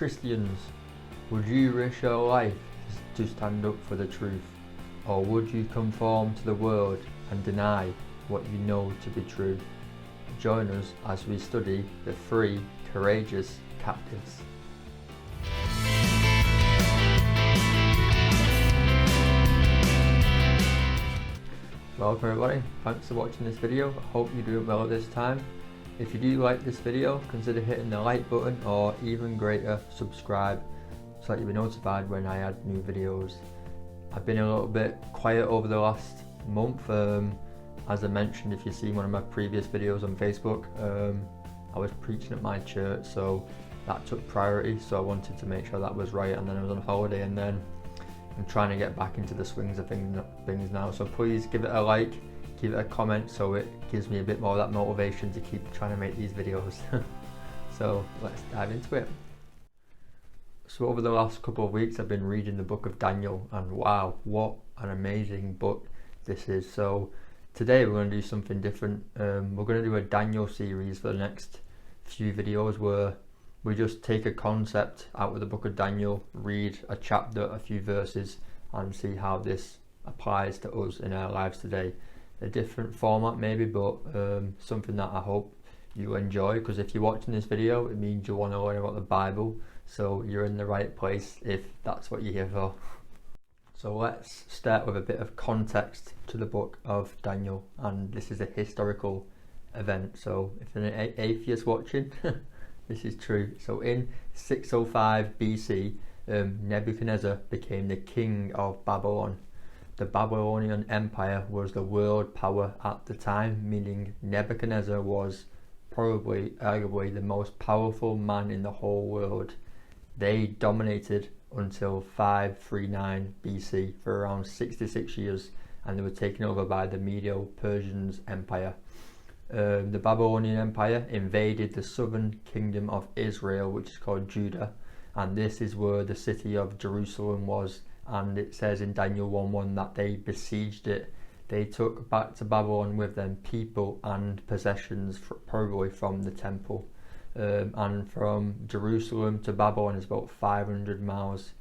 Christians, would you risk your life to stand up for the truth, or would you conform to the world and deny what you know to be true? Join us as we study the three courageous captives. Welcome everybody, thanks for watching this video. I hope you're doing well this time. If you do like this video, consider hitting the like button, or even greater, subscribe, so that you'll be notified when I add new videos. I've been a little bit quiet over the last month. As I mentioned, if you've seen one of my previous videos on Facebook, I was preaching at my church, so that took priority, so I wanted to make sure that was right, and then I was on holiday, and then I'm trying to get back into the swings of things now. So please give it a like, give it a comment, so it gives me a bit more of that motivation to keep trying to make these videos. So let's dive into it. So over the last couple of weeks I've been reading the book of Daniel, and wow, what an amazing book this is. So today we're going to do something different. We're going to do a Daniel series for the next few videos, where we just take a concept out of the book of Daniel, read a chapter, a few verses, and see how this applies to us in our lives today. A different format maybe, but something that I hope you enjoy, because if you're watching this video, it means you want to learn about the Bible, so you're in the right place if that's what you're here for. So let's start with a bit of context to the book of Daniel, and this is a historical event, so if you're an atheist watching, this is true. So in 605 BC, Nebuchadnezzar became the king of Babylon. The Babylonian Empire was the world power at the time, meaning Nebuchadnezzar was arguably the most powerful man in the whole world. They dominated until 539 BC for around 66 years, and they were taken over by the Medo-Persian Empire. The Babylonian Empire invaded the southern kingdom of Israel, which is called Judah, and this is where the city of Jerusalem was. And it says in Daniel 1:1 that they besieged it. They took back to Babylon with them people and possessions, probably from the temple. And from Jerusalem to Babylon is about 500 miles.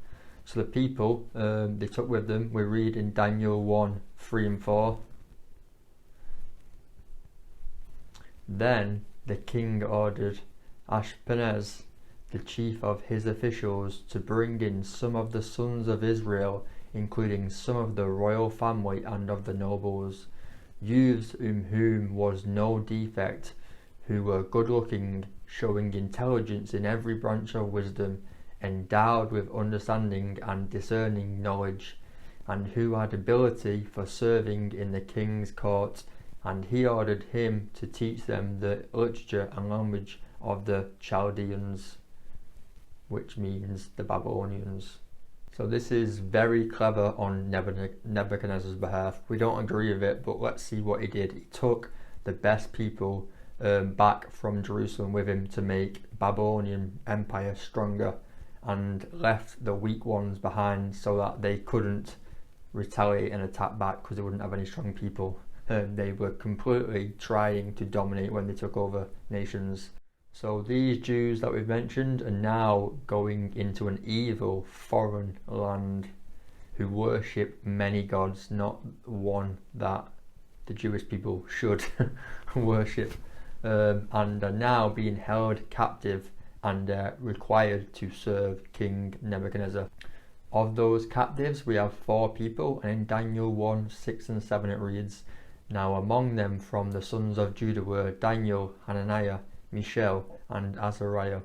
So the people they took with them, we read in Daniel 1:3 and 4. Then the king ordered Ashpenaz, the chief of his officials, to bring in some of the sons of Israel, including some of the royal family and of the nobles, youths in whom was no defect, who were good-looking, showing intelligence in every branch of wisdom, endowed with understanding and discerning knowledge, and who had ability for serving in the king's court. And he ordered him to teach them the literature and language of the Chaldeans, which means the Babylonians. So this is very clever on Nebuchadnezzar's behalf. We don't agree with it, but let's see what he did. He took the best people back from Jerusalem with him to make Babylonian Empire stronger, and left the weak ones behind so that they couldn't retaliate and attack back, because they wouldn't have any strong people. They were completely trying to dominate when they took over nations. So these Jews that we've mentioned are now going into an evil foreign land who worship many gods, not one that the Jewish people should worship, and are now being held captive and required to serve King Nebuchadnezzar. Of those captives we have 4 people, and in Daniel 1:6 and 7 it reads, "Now among them from the sons of Judah were Daniel, Hananiah, Mishael, and Azariah.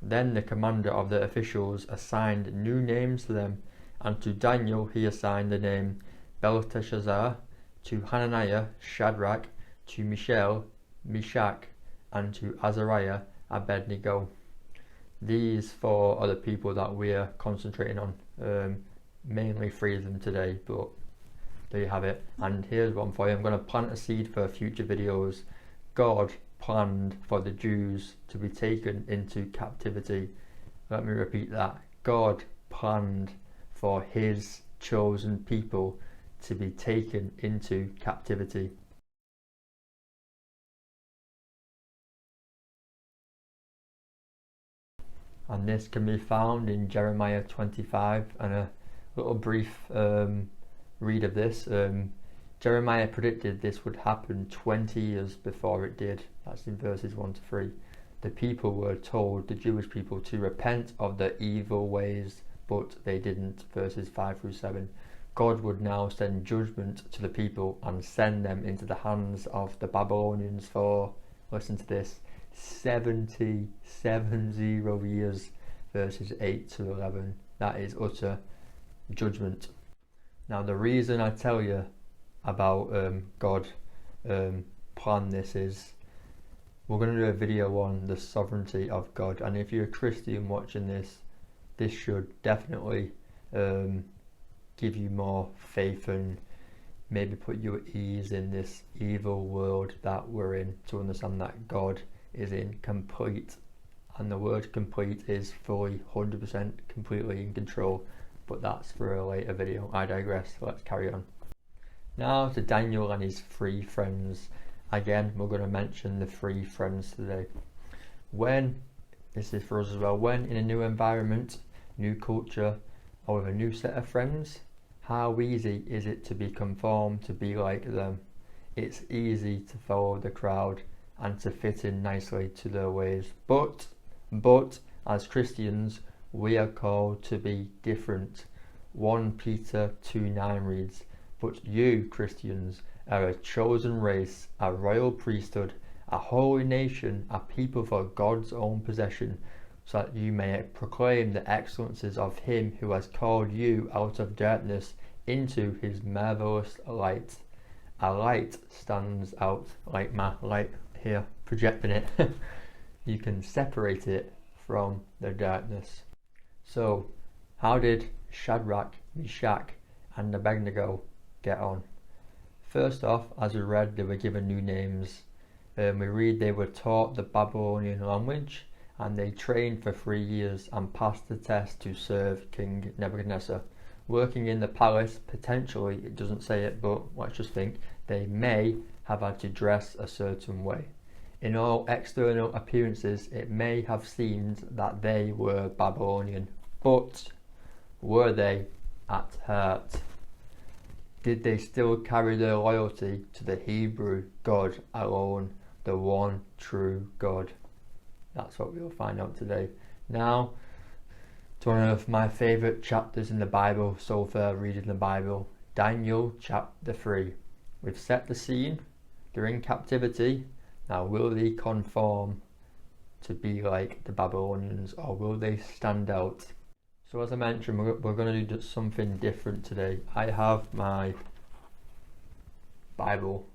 Then the commander of the officials assigned new names to them, and to Daniel he assigned the name Belteshazzar, to Hananiah Shadrach, to Mishael Meshach, and to Azariah Abednego." These 4 are the people that we're concentrating on, mainly 3 of them today, but there you have it. And here's one for you. I'm going to plant a seed for future videos. God planned for the Jews to be taken into captivity. Let me repeat that. God planned for his chosen people to be taken into captivity. and this can be found in Jeremiah 25. And a little brief read of this. Jeremiah predicted this would happen 20 years before it did. That's in verses 1 to 3. The people were told, the Jewish people, to repent of their evil ways, but they didn't. Verses 5 through 7. God would now send judgment to the people and send them into the hands of the Babylonians for, listen to this, 70 years. Verses 8 to 11. That is utter judgment. Now the reason I tell you about God plan this is we're going to do a video on the sovereignty of God, and if you're a Christian watching this, this should definitely give you more faith and maybe put you at ease in this evil world that we're in, to understand that God is in complete, and the word complete is fully 100% completely in control, but that's for a later video. I digress. Let's carry on. Now to Daniel and his 3 friends. Again, we're going to mention the 3 friends today. When, this is for us as well, when in a new environment, new culture, or with a new set of friends, how easy is it to be conformed, to be like them? It's easy to follow the crowd and to fit in nicely to their ways. But as Christians, we are called to be different. 1 Peter 2:9 reads, "But you, Christians, are a chosen race, a royal priesthood, a holy nation, a people for God's own possession, so that you may proclaim the excellences of him who has called you out of darkness into his marvelous light." A light stands out, like my light here, projecting it. You can separate it from the darkness. So, how did Shadrach, Meshach, and Abednego get on? First off, as we read, they were given new names. We read they were taught the Babylonian language, and they trained for 3 years and passed the test to serve King Nebuchadnezzar. Working in the palace, potentially, it doesn't say it, but let's just think, they may have had to dress a certain way. In all external appearances, it may have seemed that they were Babylonian, but were they at heart? Did they still carry their loyalty to the Hebrew God alone, the one true God? That's what we'll find out today. Now, to one of my favourite chapters in the Bible so far, reading the Bible, Daniel chapter 3. We've set the scene. They're in captivity. Now, will they conform to be like the Babylonians, or will they stand out? So as I mentioned, we're going to do something different today. I have my Bible,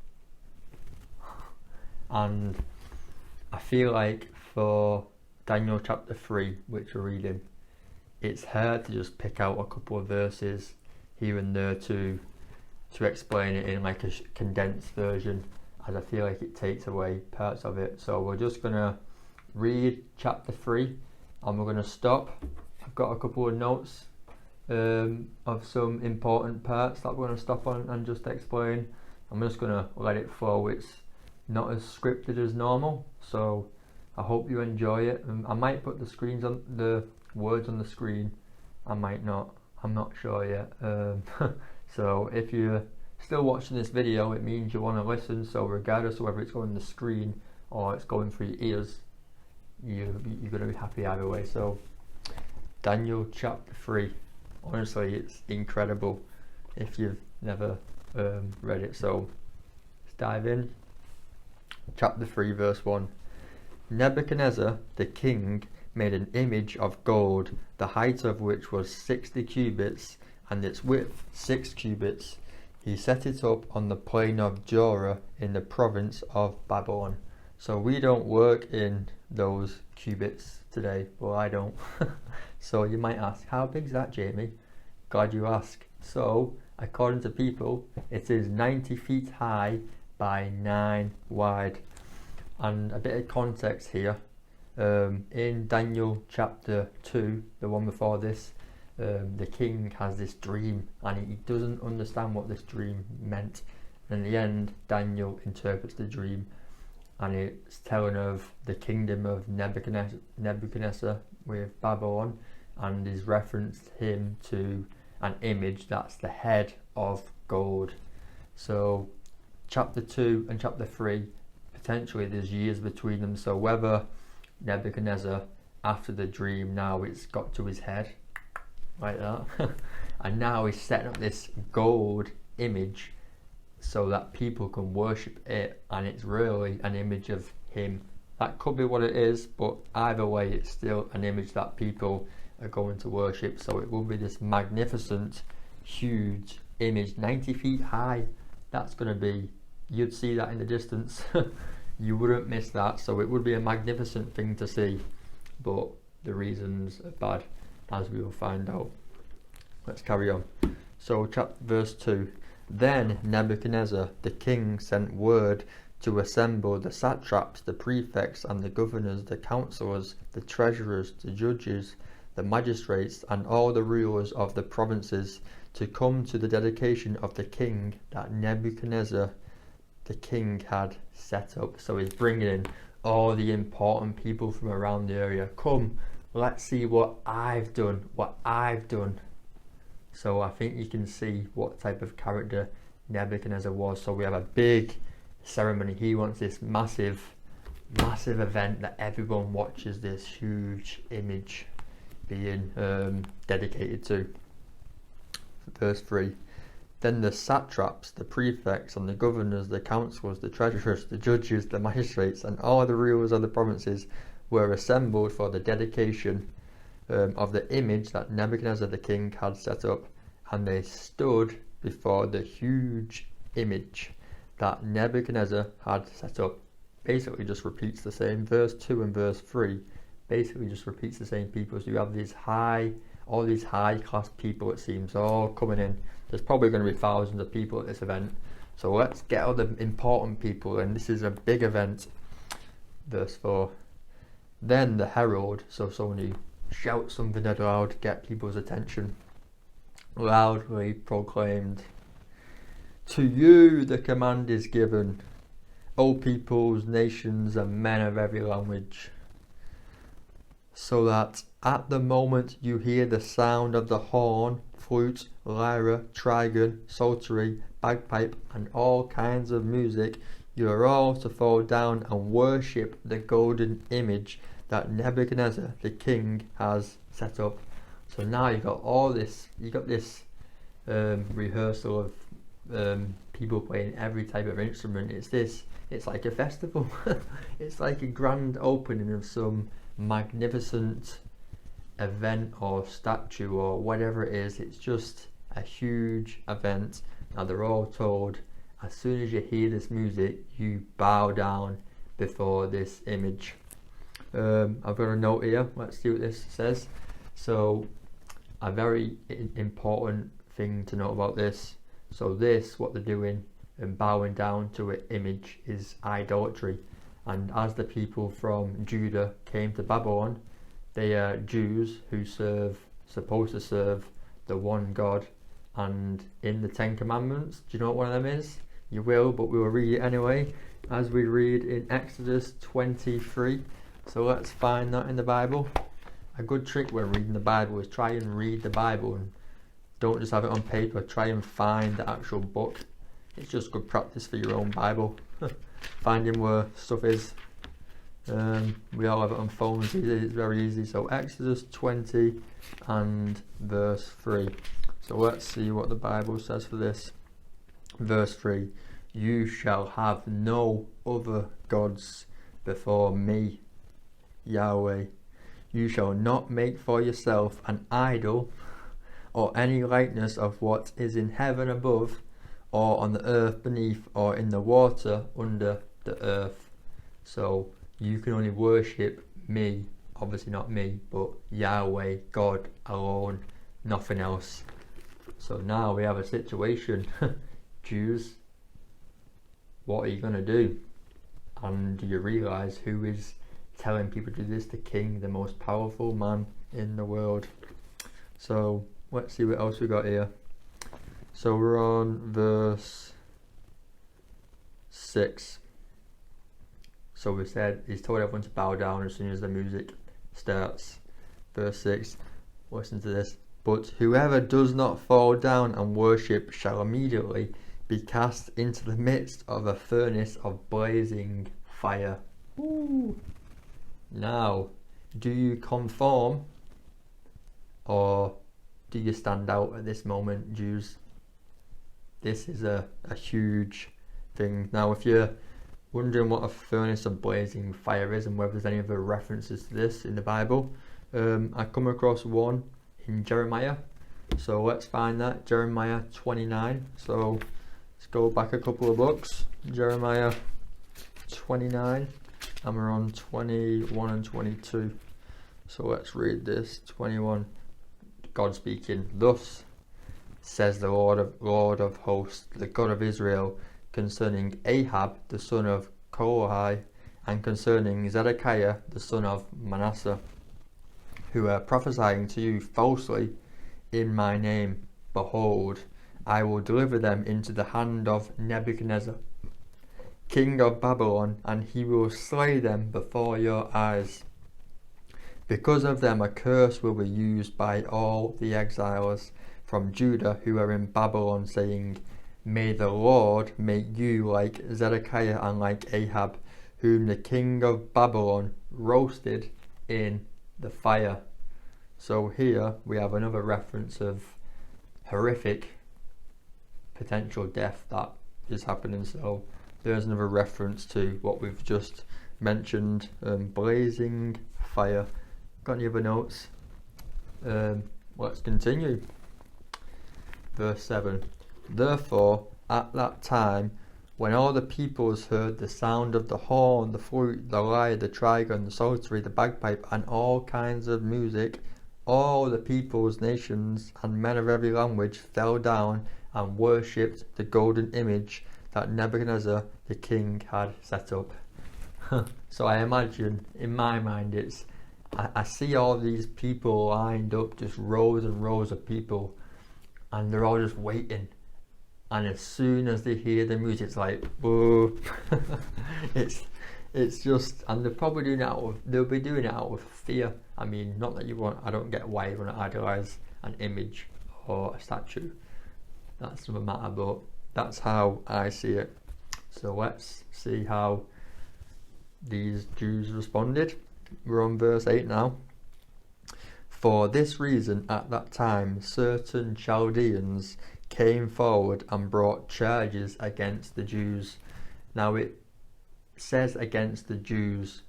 and I feel like for Daniel chapter 3, which we're reading, it's hard to just pick out a couple of verses here and there to explain it in like a condensed version, as I feel like it takes away parts of it. So we're just going to read chapter 3 and we're going to stop. I've got a couple of notes of some important parts that we're going to stop on and just explain. I'm just going to let it flow. It's not as scripted as normal, so I hope you enjoy it. I might put the words on the screen. I might not. I'm not sure yet. So if you're still watching this video, it means you want to listen. So regardless of whether it's going on the screen or it's going through your ears, you're going to be happy either way. So Daniel chapter 3. Honestly, it's incredible if you've never read it. So let's dive in. Chapter 3 verse 1. Nebuchadnezzar the king made an image of gold, the height of which was 60 cubits and its width 6 cubits. He set it up on the plain of Dura in the province of Babylon. So we don't work in those cubits today. Well, I don't. So you might ask, how big is that, Jamie? Glad you asked. So according to people, it is 90 feet high by 9 wide. And a bit of context here, in Daniel chapter 2, the one before this, the king has this dream and he doesn't understand what this dream meant. And in the end, Daniel interprets the dream and it's telling of the kingdom of Nebuchadnezzar with Babylon, and he's referenced him to an image that's the head of gold. So chapter 2 and chapter 3, potentially there's years between them, so whether Nebuchadnezzar, after the dream, now it's got to his head like that and now he's setting up this gold image so that people can worship it, and it's really an image of him. That could be what it is, but either way it's still an image that people are going to worship. So it will be this magnificent, huge image, 90 feet high. That's going to be, you'd see that in the distance. You wouldn't miss that. So it would be a magnificent thing to see, but the reasons are bad, as we will find out. Let's carry on. So verse 2. Then Nebuchadnezzar the king sent word to assemble the satraps, the prefects, and the governors, the councillors, the treasurers, the judges, the magistrates, and all the rulers of the provinces, to come to the dedication of the king that Nebuchadnezzar the king had set up. So he's bringing in all the important people from around the area. Come, let's see what I've done, So I think you can see what type of character Nebuchadnezzar was. So we have a big ceremony. He wants this massive event that everyone watches this huge image being dedicated to. Verse 3. Then the satraps, the prefects, and the governors, the councillors, the treasurers, the judges, the magistrates, and all the rulers of the provinces were assembled for the dedication of the image that Nebuchadnezzar the king had set up, and they stood before the huge image that Nebuchadnezzar had set up. Basically just repeats the same. Verse 2 and verse 3 basically just repeats the same people. So you have all these high class people, it seems, all coming in. There's probably going to be thousands of people at this event. So let's get all the important people, and this is a big event. Verse 4. Then the herald, so someone who shouts something out loud, get people's attention, loudly proclaimed, "To you the command is given, O peoples, nations, and men of every language, so that at the moment you hear the sound of the horn, flute, lyre, trigon, psaltery, bagpipe, and all kinds of music, you are all to fall down and worship the golden image that Nebuchadnezzar the king has set up." So now you got this rehearsal of people playing every type of instrument. It's like a festival. It's like a grand opening of some magnificent event or statue or whatever it is. It's just a huge event. Now they're all told, as soon as you hear this music, you bow down before this image. I've got a note here. Let's see what this says. So a very important thing to know about this. So what they're doing and bowing down to an image is idolatry. And as the people from Judah came to Babylon, they are Jews who supposed to serve the one God. And in the 10 Commandments, do you know what one of them is? You will, but we will read it anyway, as we read in Exodus 23. So let's find that in the Bible. A good trick when reading the Bible is try and read the Bible and don't just have it on paper. Try and find the actual book. It's just good practice for your own Bible. Finding where stuff is. We all have it on phones. It's very easy. So Exodus 20 and verse 3. So let's see what the Bible says for this. Verse 3. You shall have no other gods before me, Yahweh. You shall not make for yourself an idol or any likeness of what is in heaven above, or on the earth beneath, or in the water under the earth. So you can only worship me, obviously not me, but Yahweh, God alone, nothing else. So now we have a situation. Jews, what are you going to do? And do you realise who is telling people to do this? The king, the most powerful man in the world. So let's see what else we got here. So we're on verse 6. So we said he's told everyone to bow down as soon as the music starts. Verse 6, listen to this. But whoever does not fall down and worship shall immediately be cast into the midst of a furnace of blazing fire. Ooh. Now, do you conform, or do you stand out at this moment, Jews? This is a huge thing. Now, if you're wondering what a furnace of blazing fire is and whether there's any other references to this in the Bible, I come across one in Jeremiah. So let's find that, Jeremiah 29. So let's go back a couple of books. Jeremiah 29, and we're on 21 and 22. So let's read this. 21, God speaking. Thus says the Lord of hosts, the God of Israel, concerning Ahab the son of Kolai, and concerning Zedekiah the son of Manasseh, who are prophesying to you falsely in my name. Behold, I will deliver them into the hand of Nebuchadnezzar, king of Babylon, and he will slay them before your eyes. Because of them a curse will be used by all the exiles from Judah who are in Babylon, saying, May the Lord make you like Zedekiah and like Ahab, whom the king of Babylon roasted in the fire. So here we have another reference of horrific potential death that is happening. So there's another reference to what we've just mentioned, blazing fire. Got any other notes? Let's continue. Verse 7. Therefore, at that time, when all the peoples heard the sound of the horn, the flute, the lyre, the trigon, the psaltery, the bagpipe, and all kinds of music, all the peoples, nations, and men of every language fell down and worshipped the golden image that Nebuchadnezzar the king had set up. So I imagine, in my mind, I see all these people lined up, just rows and rows of people, and they're all just waiting. And as soon as they hear the music, it's like, boo. It's just, and they're probably doing it they'll be doing it out of fear. I mean, not that I don't get why you want to idolize an image or a statue. That's another matter, but that's how I see it. So let's see how these Jews responded. We're on verse 8 now. For this reason, at that time, certain Chaldeans came forward and brought charges against the Jews. Now it says against the Jews.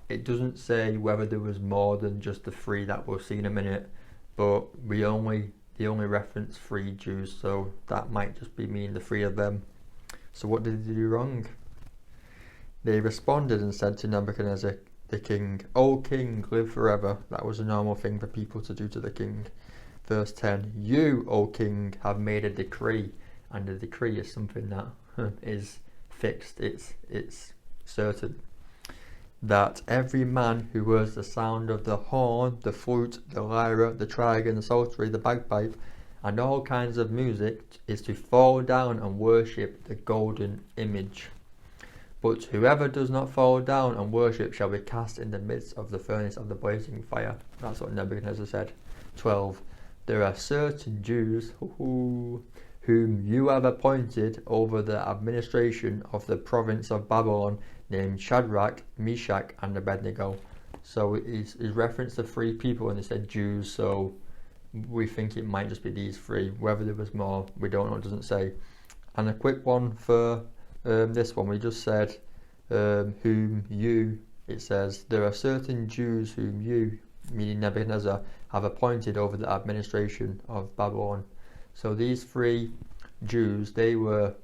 It doesn't say whether there was more than just the three that we'll see in a minute, but they only reference 3 Jews, so that might just be mean the 3 of them. So what did they do wrong? They responded and said to Nebuchadnezzar the king, O king, live forever. That was a normal thing for people to do to the king. Verse 10, you, O king, have made a decree, and the decree is something that is fixed, it's certain, that every man who hears the sound of the horn, the flute, the lyre, the trigon, the psaltery, the bagpipe, and all kinds of music is to fall down and worship the golden image. But whoever does not fall down and worship shall be cast in the midst of the furnace of the blazing fire. That's what Nebuchadnezzar said. 12. There are certain Jews whom you have appointed over the administration of the province of Babylon, named Shadrach, Meshach, and Abednego. So he's referenced the 3 people, and they said Jews, so we think it might just be these 3. Whether there was more, we don't know, it doesn't say. And a quick one for this one, we just said whom you, it says, there are certain Jews whom you, meaning Nebuchadnezzar, have appointed over the administration of Babylon. So these 3 Jews, they were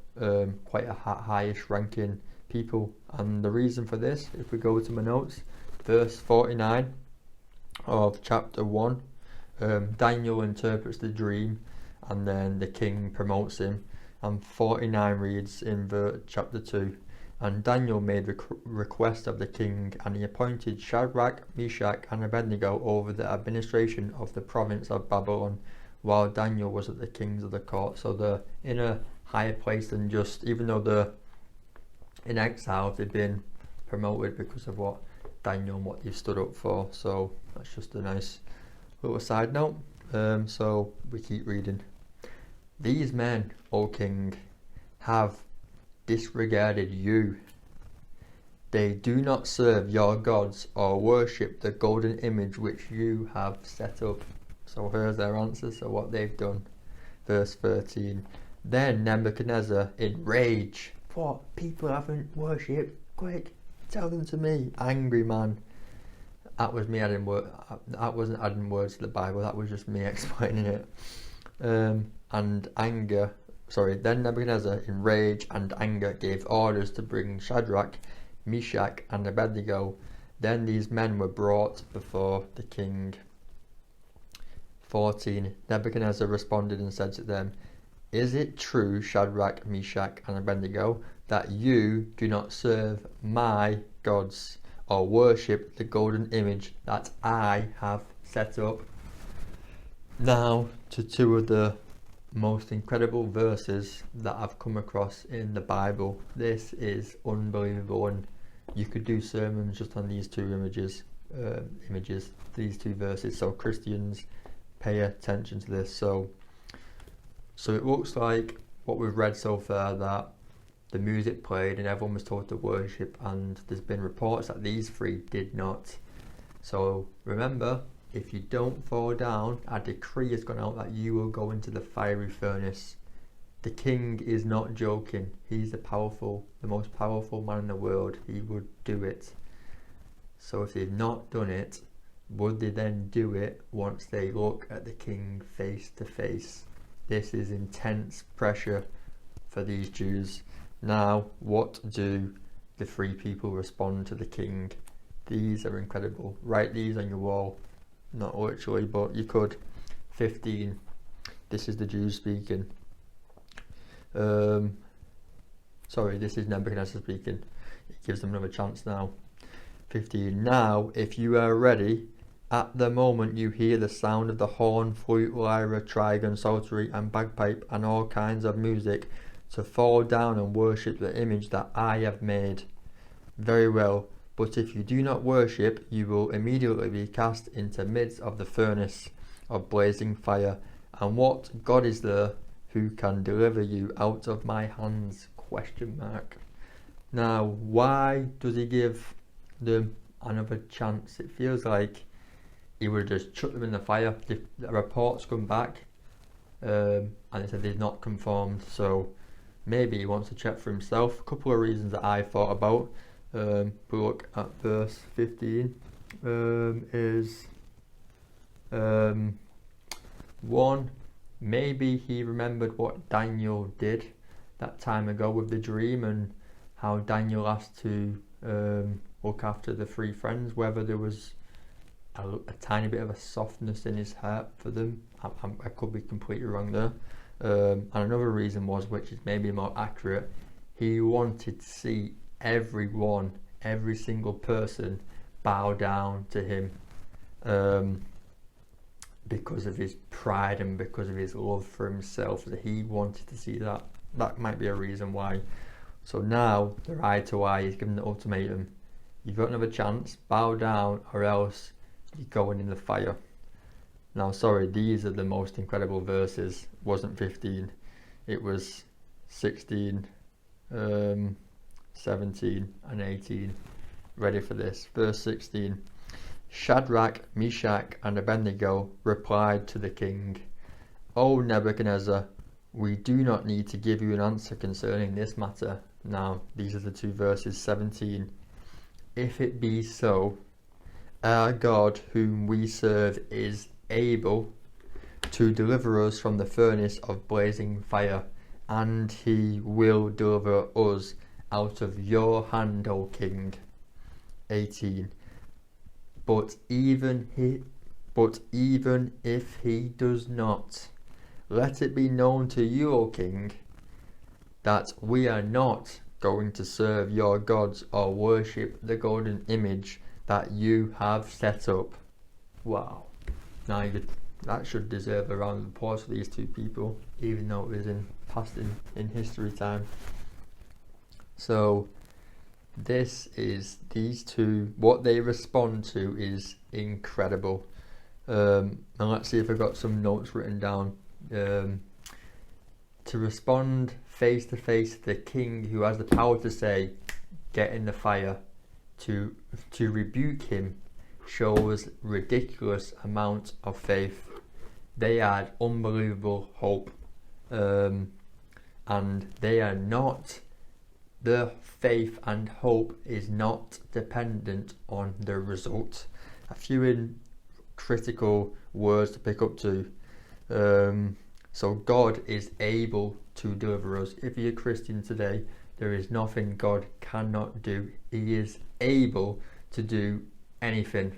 quite a highish ranking people, and the reason for this, if we go to my notes, verse 49 of chapter 1, Daniel interprets the dream, and then the king promotes him. And 49 reads in chapter 2, and Daniel made request of the king, and he appointed Shadrach, Meshach, and Abednego over the administration of the province of Babylon, while Daniel was at the kings of the court. So they're in a higher place than just, even though they're in exile, they've been promoted because of what Daniel and what they've stood up for. So that's just a nice little side note. So we keep reading. These men, O king, have disregarded you. They do not serve your gods or worship the golden image which you have set up. So here's their answer, so what they've done. Verse 13. Then Nebuchadnezzar, in rage, what? People haven't worshipped? Quick, tell them to me. Angry man. That was me adding word. That wasn't adding words to the Bible. That was just me explaining it. And anger. Sorry. Then Nebuchadnezzar, in rage and anger, gave orders to bring Shadrach, Meshach, and Abednego. Then these men were brought before the king. 14. Nebuchadnezzar responded and said to them, "Is it true, Shadrach, Meshach, and Abednego, that you do not serve my gods or worship the golden image that I have set up?" Now to two of the most incredible verses that I've come across in the Bible. This is unbelievable, and you could do sermons just on these two images, these two verses. So Christians, pay attention to this. So it looks like what we've read so far, that the music played and everyone was told to worship, and there's been reports that these three did not. So remember, if you don't fall down, a decree has gone out that you will go into the fiery furnace. The king is not joking. He's the most powerful man in the world. He would do it. So if they've not done it, would they then do it once they look at the king face to face? This is intense pressure for these Jews. Now, what do the three people respond to the king? These are incredible. Write these on your wall. Not literally, but you could. 15. This is the Jews speaking. Sorry, this is Nebuchadnezzar speaking. It gives them another chance now. 15. Now, if you are ready, at the moment you hear the sound of the horn, flute, lyre, trigon, psaltery, and bagpipe, and all kinds of music, to fall down and worship the image that I have made. Very well. But if you do not worship, you will immediately be cast into midst of the furnace of blazing fire. And what God is there who can deliver you out of my hands? ? Now, why does he give them another chance? It feels like he would have just chucked them in the fire. The reports come back, and they said they've not conformed. So maybe he wants to check for himself. A couple of reasons that I thought about. But look at verse 15. One, maybe he remembered what Daniel did that time ago with the dream, and how Daniel asked to look after the three friends, whether there was a tiny bit of a softness in his heart for them. I could be completely wrong there. And another reason was, which is maybe more accurate, he wanted to see every single person bow down to him, because of his pride and because of his love for himself. So he wanted to see that. That might be a reason why. So now they're eye to eye. He's given the ultimatum. You've got another chance. Bow down, or else you're going in the fire. Now, sorry, these are the most incredible verses. It wasn't 15. It was 16. 17 and 18. Ready for this. Verse 16. Shadrach, Meshach, and Abednego replied to the king, "O Nebuchadnezzar, we do not need to give you an answer concerning this matter." Now, these are the two verses. 17. If it be so, our God whom we serve is able to deliver us from the furnace of blazing fire, and he will deliver us out of your hand, O king. 18. But even if he does not, let it be known to you, O king, that we are not going to serve your gods or worship the golden image that you have set up. Wow. Now that should deserve a round of applause for these two people, even though it was in history time. So these two, what they respond to is incredible. And let's see if I've got some notes written down. To respond face to face to the king who has the power to say, get in the fire, to rebuke him shows ridiculous amount of faith. They had unbelievable hope, and they are not, their faith and hope is not dependent on the result. A few critical words to pick up to. So God is able to deliver us. If you're a Christian today, there is nothing God cannot do. He is able to do anything.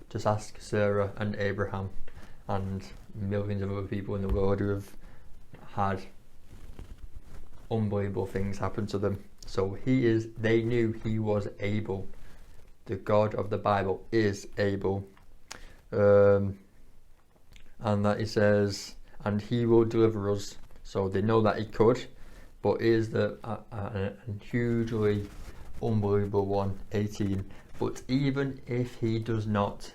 Just ask Sarah and Abraham and millions of other people in the world who have had unbelievable things happen to them. So they knew he was able. The God of the Bible is able. And that he says, and he will deliver us. So they know that he could, but is the a hugely unbelievable one, 18. But even if he does not,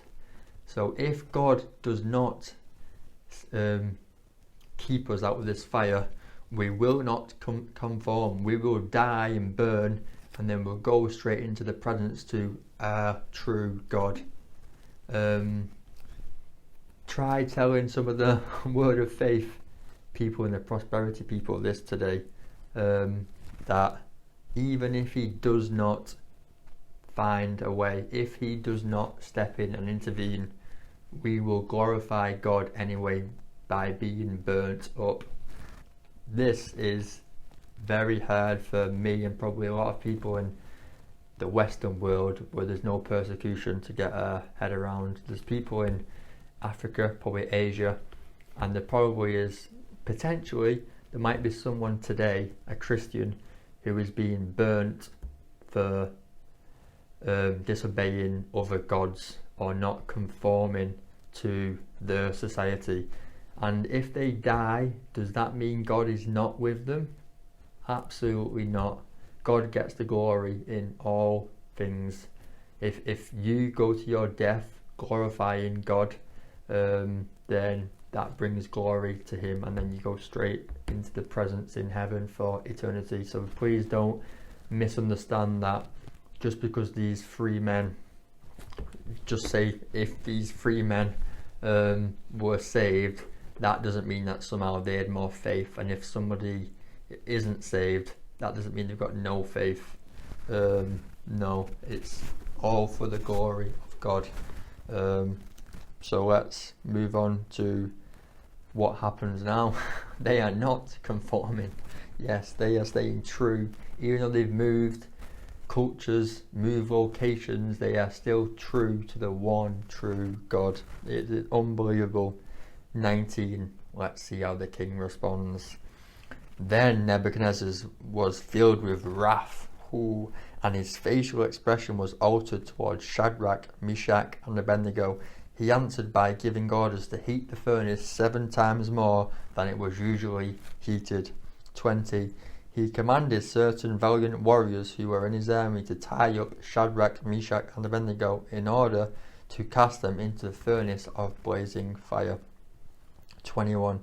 so if God does not keep us out of this fire, we will not conform. We will die and burn, and then we'll go straight into the presence to our true God. Try telling some of the word of faith people and the prosperity people this today, that even if he does not find a way, if he does not step in and intervene, we will glorify God anyway by being burnt up. This is very hard for me and probably a lot of people in the Western world where there's no persecution to get our head around. There's people in Africa, probably Asia, and there probably is, potentially, there might be someone today, a Christian, who is being burnt for disobeying other gods or not conforming to their society. And if they die, does that mean God is not with them? Absolutely not. God gets the glory in all things. If you go to your death glorifying God, then that brings glory to him, and then you go straight into the presence in heaven for eternity. So please don't misunderstand that. Just because these three men, just say if these three men were saved, that doesn't mean that somehow they had more faith, and if somebody isn't saved, that doesn't mean they've got no faith. No, it's all for the glory of God. So let's move on to what happens now. They are not conforming. Yes, they are staying true. Even though they've moved cultures, moved locations, they are still true to the one true God. It is unbelievable. 19. Let's see how the king responds. Then Nebuchadnezzar was filled with wrath, and his facial expression was altered towards Shadrach, Meshach, and Abednego. He answered by giving orders to heat the furnace 7 times more than it was usually heated. 20. He commanded certain valiant warriors who were in his army to tie up Shadrach, Meshach, and Abednego in order to cast them into the furnace of blazing fire. 21.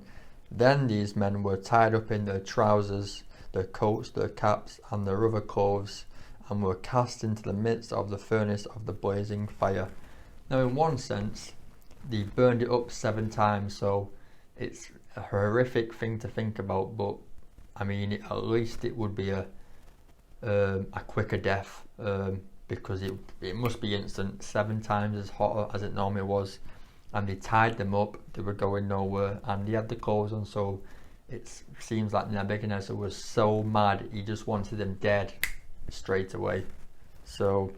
Then these men were tied up in their trousers, their coats, their caps, and their other clothes, and were cast into the midst of the furnace of the blazing fire. Now, in one sense, they burned it up 7 times, so it's a horrific thing to think about, but I mean, at least it would be a quicker death, because it must be instant, 7 times as hot as it normally was, and they tied them up, they were going nowhere, and he had the clothes on, so it seems like Nebuchadnezzar was so mad, he just wanted them dead straight away. So,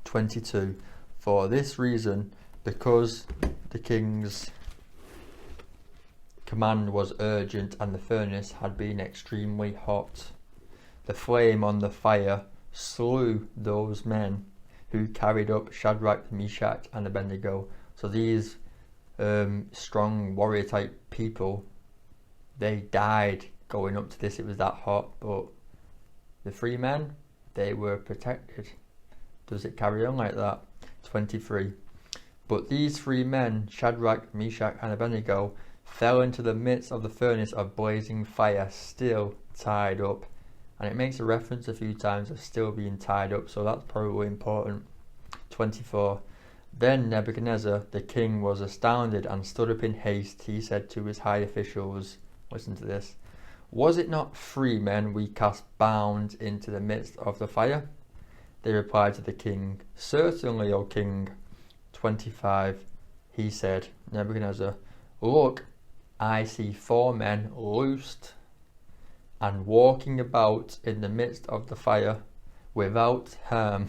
22. For this reason, because the king's command was urgent and the furnace had been extremely hot, the flame on the fire slew those men who carried up Shadrach, Meshach, and Abednego. So these strong warrior type people, they died going up to this. It was that hot, but the 3 men, they were protected. Does it carry on like that? 23. But these three men, Shadrach, Meshach, and Abednego, fell into the midst of the furnace of blazing fire, still tied up. And it makes a reference a few times of still being tied up, so that's probably important. 24. Then Nebuchadnezzar the king was astounded and stood up in haste. He said to his high officials, listen to this, was it not three men we cast bound into the midst of the fire? They replied to the king, certainly, O king. 25. He said, Nebuchadnezzar, look, I see four men loosed and walking about in the midst of the fire without harm,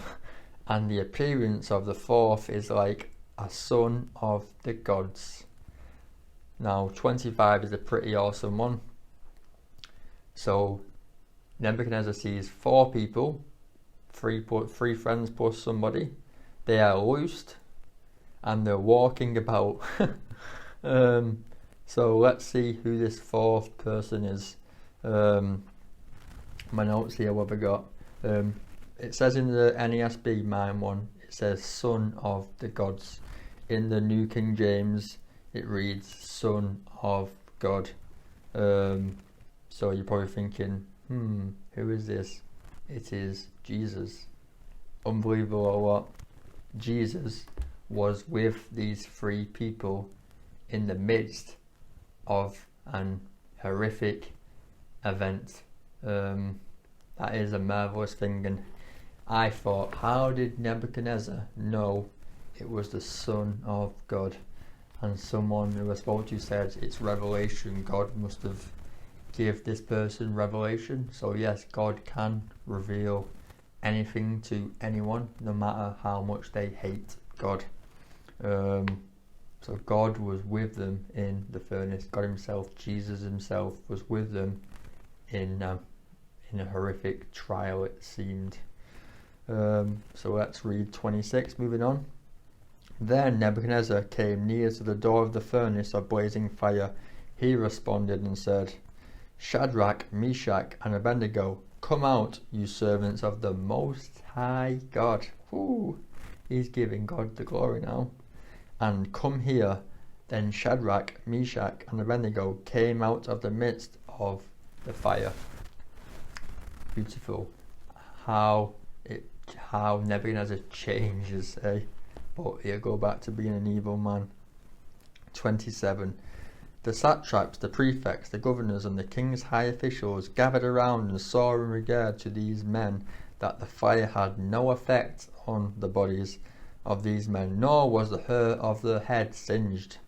and the appearance of the fourth is like a son of the gods. Now 25 is a pretty awesome one. So Nebuchadnezzar sees four people, three friends plus somebody. They are loosed and they're walking about. So let's see who this fourth person is. My notes here, what have I got? It says in the NASB mine one, it says son of the gods. In the New King James it reads son of God. So you're probably thinking, who is this? It is Jesus. Unbelievable or what? Jesus was with these three people in the midst of an horrific event. That is a marvelous thing, and I thought, how did Nebuchadnezzar know it was the Son of God? And someone who I spoke to said it's revelation. God must have give this person revelation. So yes, God can reveal anything to anyone, no matter how much they hate God. So God was with them in the furnace. God himself, Jesus himself, was with them in a horrific trial, it seemed. So let's read 26, moving on. Then Nebuchadnezzar came near to the door of the furnace of blazing fire. He responded and said, Shadrach, Meshach, and Abednego, come out, you servants of the Most High God. Ooh, he's giving God the glory now. And come here. Then Shadrach, Meshach, and Abednego came out of the midst of the fire. Beautiful. How Nebuchadnezzar changes, eh? But he'll go back to being an evil man. 27. The satraps, the prefects, the governors, and the king's high officials gathered around and saw in regard to these men that the fire had no effect on the bodies of these men, nor was the hair of their head singed,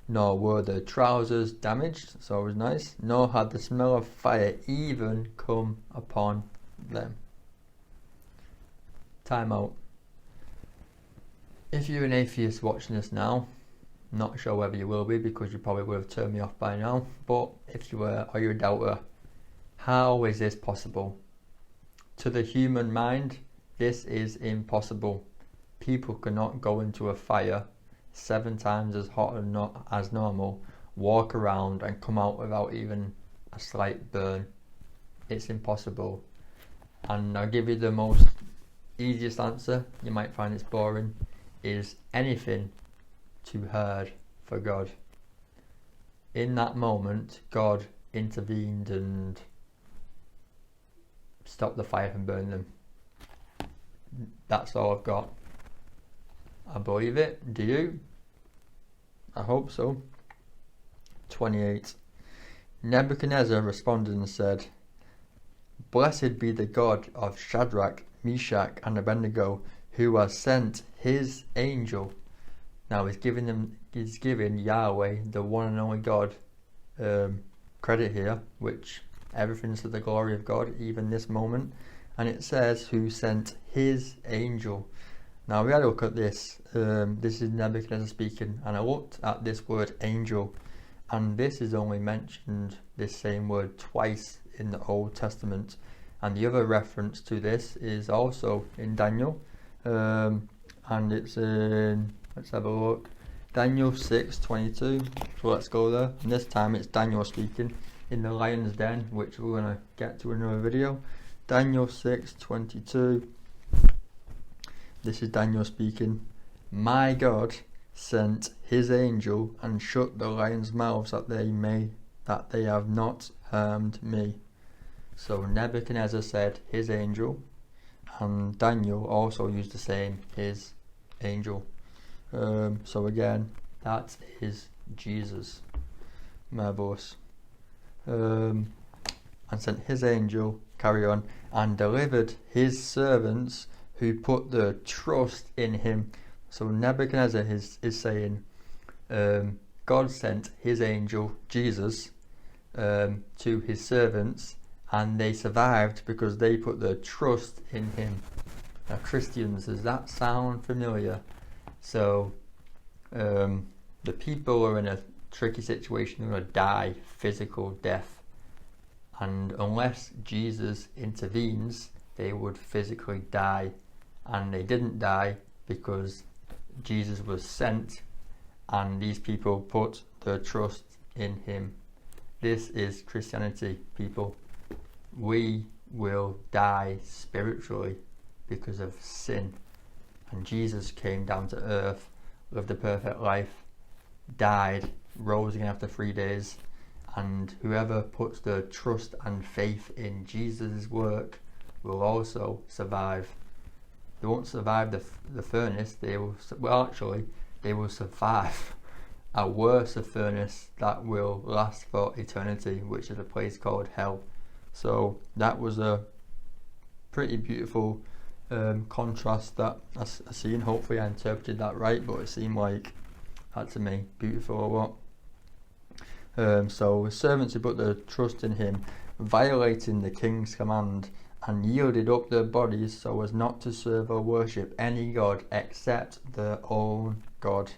nor were their trousers damaged, so it was nice, nor had the smell of fire even come upon them. Time out. If you're an atheist watching this now, not sure whether you will be, because you probably would have turned me off by now, but if you were, or you're a doubter, how is this possible? To the human mind, this is impossible. People cannot go into a fire 7 times as hot as normal, walk around and come out without even a slight burn. It's impossible. And I'll give you the most easiest answer, you might find it's boring, is anything too hard for God. In that moment, God intervened and stopped the fire from burning them. That's all I've got. I believe it. Do you? I hope so. 28. Nebuchadnezzar responded and said, Blessed be the God of Shadrach, Meshach, and Abednego, who has sent his angel. Now he's giving Yahweh, the one and only God, credit here, which everything's to the glory of God, even this moment. And it says, who sent his angel. Now we had a look at this. This is Nebuchadnezzar speaking, and I looked at this word angel, and this is only mentioned, this same word, twice in the Old Testament. And the other reference to this is also in Daniel, and it's in, let's have a look, Daniel 6:22. So let's go there. And this time it's Daniel speaking in the lion's den, which we're going to get to in another video. Daniel 6:22. This is Daniel speaking. My God sent his angel and shut the lions' mouths that they have not harmed me. So Nebuchadnezzar said his angel, and Daniel also used the same, his angel. So again, that is Jesus, my boss. And sent his angel, carry on, and delivered his servants who put their trust in him. So Nebuchadnezzar is saying, God sent his angel, Jesus, to his servants, and they survived because they put their trust in him. Now, Christians, does that sound familiar? So, the people are in a tricky situation. They're going to die physical death. And unless Jesus intervenes, they would physically die. And they didn't die because Jesus was sent and these people put their trust in him. This is Christianity, people. We will die spiritually because of sin. And Jesus came down to earth, lived a perfect life, died, rose again after 3 days, and whoever puts their trust and faith in Jesus' work will also survive. They won't survive the furnace. They will survive a worse furnace that will last for eternity, which is a place called hell. So that was a pretty beautiful contrast that I seen. Hopefully I interpreted that right, but it seemed like that to me. Beautiful or what? So servants who put their trust in him, violating the king's command, and yielded up their bodies so as not to serve or worship any god except their own God.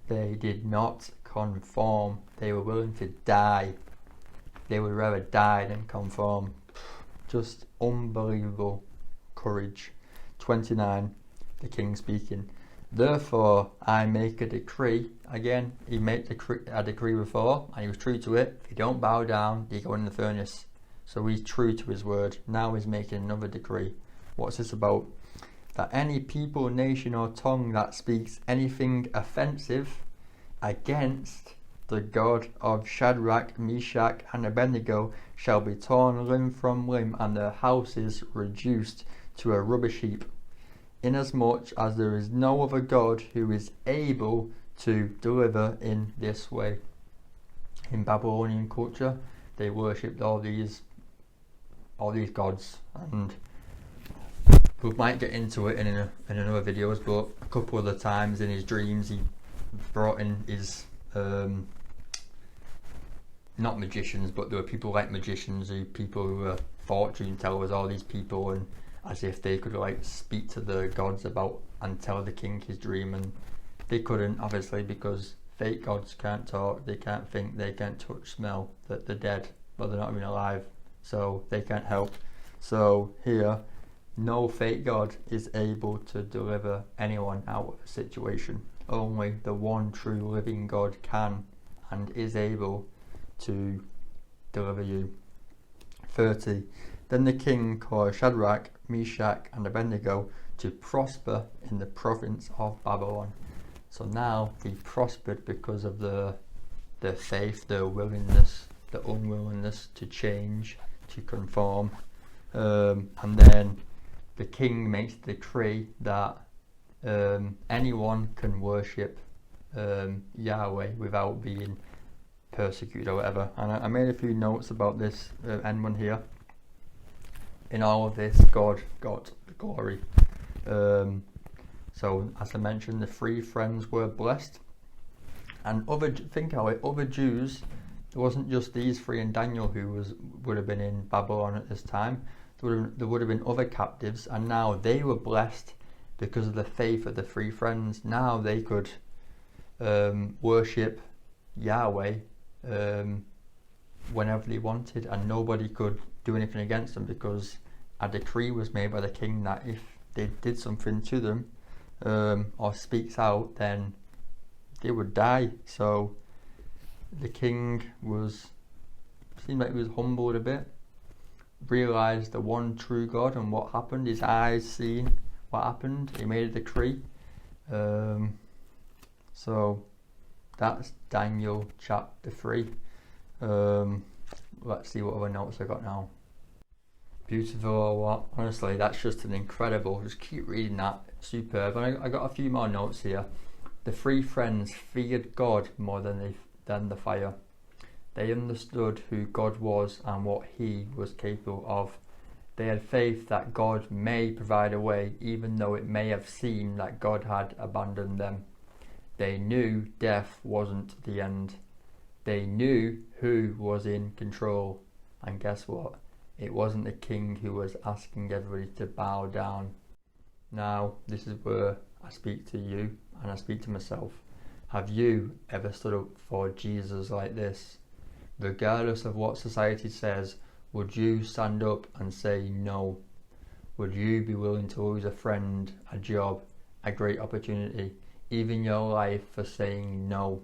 They did not conform. They were willing to die. They would rather die than conform. Just unbelievable courage. 29, the king speaking. Therefore I make a decree. Again, he made a decree before and he was true to it. If you don't bow down, you go in the furnace. So he's true to his word. Now he's making another decree. What's this about? That any people, nation or tongue that speaks anything offensive against the God of Shadrach, Meshach and Abednego shall be torn limb from limb, and their houses reduced to a rubbish heap, inasmuch as there is no other God who is able to deliver in this way. In Babylonian culture, they worshipped all these gods, and we might get into it in another videos, but a couple of the times in his dreams he brought in his not magicians, but there were people like magicians, people who were fortune tellers, all these people, and as if they could like speak to the gods about and tell the king his dream, and they couldn't, obviously, because fake gods can't talk, they can't think, they can't touch, smell, that they're dead, but they're not even alive, so they can't help. So here, no fake god is able to deliver anyone out of a situation. Only the one true living God can and is able to deliver you. 30. Then the king caused Shadrach, Meshach and Abednego to prosper in the province of Babylon. So now they prospered because of their faith, their willingness, the unwillingness to change, to conform. And then the king makes the decree that anyone can worship Yahweh without being persecuted or whatever. And I made a few notes about this end one here. In all of this, God got the glory. So as I mentioned, the 3 friends were blessed, and other Jews. It wasn't just these 3 and Daniel who would have been in Babylon at this time. There would have been other captives, and now they were blessed because of the faith of the 3 friends. Now they could worship Yahweh whenever they wanted, and nobody could do anything against them, because a decree was made by the king that if they did something to them or speaks out, then they would die. So the king seemed like he was humbled a bit, realised the one true God and what happened. His eyes seen what happened. He made a decree. So that's Daniel chapter 3. Let's see what other notes I got now. Beautiful. What? Honestly, that's just an incredible. Just keep reading that. Superb. And I got a few more notes here. The three friends feared God more than the fire. They understood who God was and what He was capable of. They had faith that God may provide a way, even though it may have seemed that God had abandoned them. They knew death wasn't the end. They knew who was in control. And guess what? It wasn't the king who was asking everybody to bow down. Now, this is where I speak to you and I speak to myself. Have you ever stood up for Jesus like this? Regardless of what society says, would you stand up and say no? Would you be willing to lose a friend, a job, a great opportunity, even your life for saying no?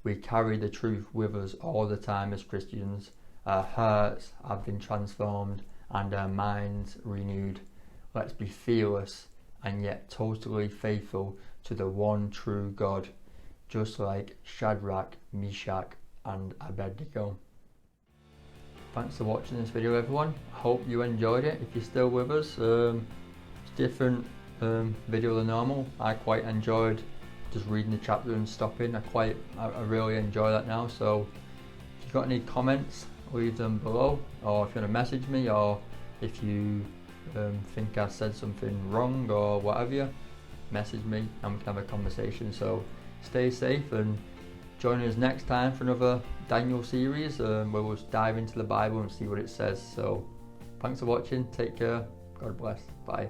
We carry the truth with us all the time as Christians. Our hearts have been transformed and our minds renewed. Let's be fearless and yet totally faithful to the one true God, just like Shadrach, Meshach and Abednego. Thanks for watching this video, everyone. I hope you enjoyed it. If you're still with us, it's a different video than normal. I quite enjoyed just reading the chapter and stopping. I really enjoy that now. So if you've got any comments, leave them below, or if you want to message me, or if you think I said something wrong or whatever, message me and we can have a conversation. So stay safe and join us next time for another Daniel series where we'll dive into the Bible and see what it says. So thanks for watching, take care, God bless, bye.